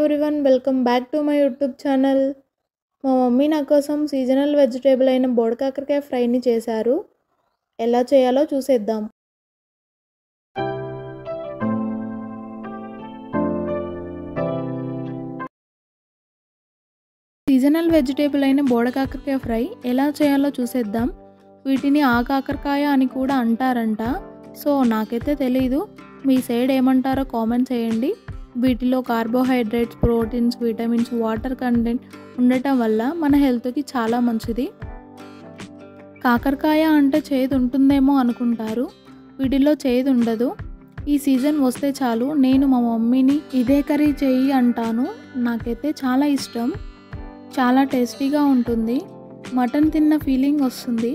Everyone, welcome back to my YouTube channel. మా mummy నా కోసం సీజనల్ వెజిటేబుల్ అయిన బోడకాకరకాయ ఫ్రైని చేశారు. ఎలా చేయాలో చూసేద్దాం. సీజనల్ వెజిటేబుల్ అయిన బోడకాకరకాయ ఫ్రై ఎలా చేయాలో చూసేద్దాం. వీటిని ఆకాకరకాయ అని కూడా అంటారంట. సో నాకైతే తెలీదు, మీ సైడ్ ఏమంటారో కామెంట్ చేయండి. వీటిలో carbohydrates, proteins, vitamins, water content ఉండటం వల్ల మన హెల్త్కి చాలా మంచిది. కాకరకాయ అంటే చేదు ఉంటుందేమో అనుకుంటారు, వీటిలో చేదు ఉండదు. ఈ సీజన్ వస్తే చాలు నేను మా మమ్మీని ఇదే కర్రీ చెయ్యి అంటాను. నాకైతే చాలా ఇష్టం, చాలా టేస్టీగా ఉంటుంది. మటన్ తిన్న ఫీలింగ్ వస్తుంది.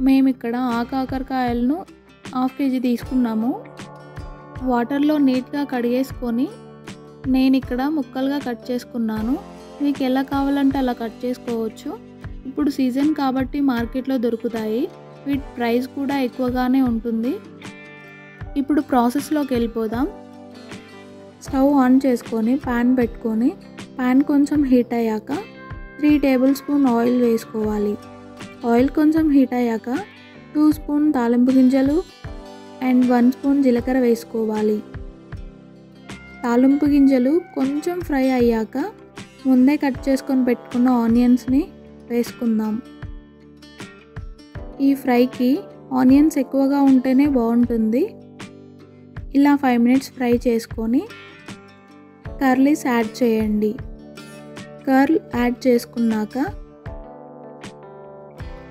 మేము ఇక్కడ ఆ కాకరకాయలను 1/2 kg తీసుకున్నాము. వాటర్లో నీట్గా కడిగేసుకొని నేను ఇక్కడ ముక్కలుగా కట్ చేసుకున్నాను. మీకు ఎలా కావాలంటే అలా కట్ చేసుకోవచ్చు. ఇప్పుడు సీజన్ కాబట్టి మార్కెట్లో దొరుకుతాయి. వీటి ప్రైస్ కూడా ఎక్కువగానే ఉంటుంది. ఇప్పుడు ప్రాసెస్లోకి వెళ్ళిపోదాం. స్టవ్ ఆన్ చేసుకొని ప్యాన్ పెట్టుకొని ప్యాన్ కొంచెం హీట్ అయ్యాక 3 టేబుల్ స్పూన్ ఆయిల్ వేసుకోవాలి. ఆయిల్ కొంచెం హీట్ అయ్యాక 2 స్పూన్ తాలింపు గింజలు అండ్ 1 స్పూన్ జీలకర్ర వేసుకోవాలి. తాలింపు గింజలు కొంచెం ఫ్రై అయ్యాక ముందే కట్ చేసుకొని పెట్టుకున్న ఆనియన్స్ని వేసుకుందాం. ఈ ఫ్రైకి ఆనియన్స్ ఎక్కువగా ఉంటేనే బాగుంటుంది. ఇలా 5 మినిట్స్ ఫ్రై చేసుకొని కర్లీస్ యాడ్ చేయండి. కర్ల్ యాడ్ చేసుకున్నాక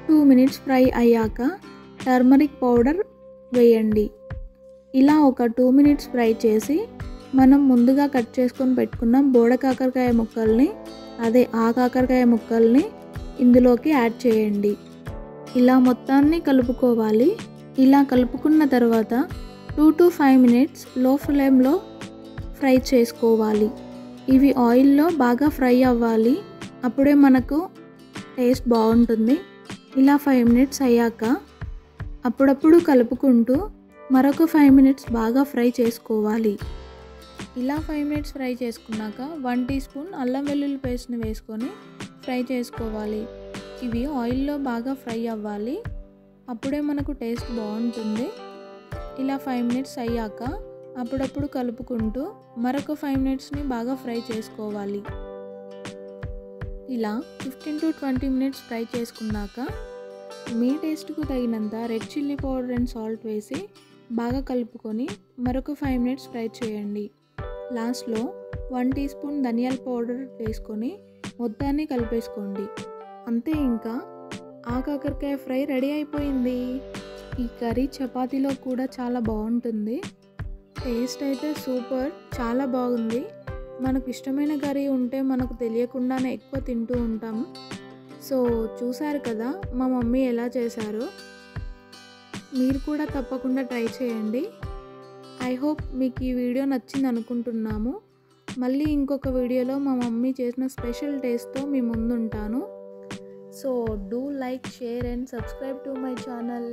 2 మినిట్స్ ఫ్రై అయ్యాక టర్మరిక్ పౌడర్ వేయండి. ఇలా ఒక 2 మినిట్స్ ఫ్రై చేసి మనం ముందుగా కట్ చేసుకొని పెట్టుకున్న బోడకాకరకాయ ముక్కల్ని, అదే ఆ కాకరకాయ ముక్కల్ని ఇందులోకి యాడ్ చేయండి. ఇలా మొత్తాన్ని కలుపుకోవాలి. ఇలా కలుపుకున్న తర్వాత 2 to 5 మినిట్స్ లో ఫ్లేమ్లో ఫ్రై చేసుకోవాలి. ఇవి ఆయిల్లో బాగా ఫ్రై అవ్వాలి, అప్పుడే మనకు టేస్ట్ బాగుంటుంది. ఇలా 5 మినిట్స్ అయ్యాక అప్పుడప్పుడు కలుపుకుంటూ మరొక 5 మినిట్స్ బాగా ఫ్రై చేసుకోవాలి. ఇలా 5 మినిట్స్ ఫ్రై చేసుకున్నాక 1 టీ స్పూన్ అల్లం వెల్లుల్లి పేస్ట్ని వేసుకొని ఫ్రై చేసుకోవాలి. ఇవి ఆయిల్లో బాగా ఫ్రై అవ్వాలి, అప్పుడే మనకు టేస్ట్ బాగుంటుంది. ఇలా 5 మినిట్స్ అయ్యాక అప్పుడప్పుడు కలుపుకుంటూ మరొక 5 మినిట్స్ని బాగా ఫ్రై చేసుకోవాలి. ఇలా 15 to 20 మినిట్స్ ఫ్రై చేసుకున్నాక మీ టేస్ట్కు తగినంత red chilli powder and salt వేసి బాగా కలుపుకొని మరొక 5 మినిట్స్ ఫ్రై చేయండి. లాస్ట్లో 1 టీ స్పూన్ ధనియాల పౌడర్ వేసుకొని మొత్తాన్ని కలిపేసుకోండి. అంతే, ఇంకా ఆ కాకరకాయ ఫ్రై రెడీ అయిపోయింది. ఈ కర్రీ చపాతీలో కూడా చాలా బాగుంటుంది. టేస్ట్ అయితే సూపర్, చాలా బాగుంది. మనకు ఇష్టమైన కర్రీ ఉంటే మనకు తెలియకుండానే ఎక్కువ తింటూ ఉంటాం. సో చూసారు కదా మా మమ్మీ ఎలా చేశారో. మీరు కూడా తప్పకుండా ట్రై చేయండి. ఐ హోప్ మీకు ఈ వీడియో నచ్చింది అనుకుంటున్నాము. మళ్ళీ ఇంకొక వీడియోలో మా మమ్మీ చేసిన స్పెషల్ టేస్ట్తో మీ ముందుంటాను. So do like, share and subscribe to my channel.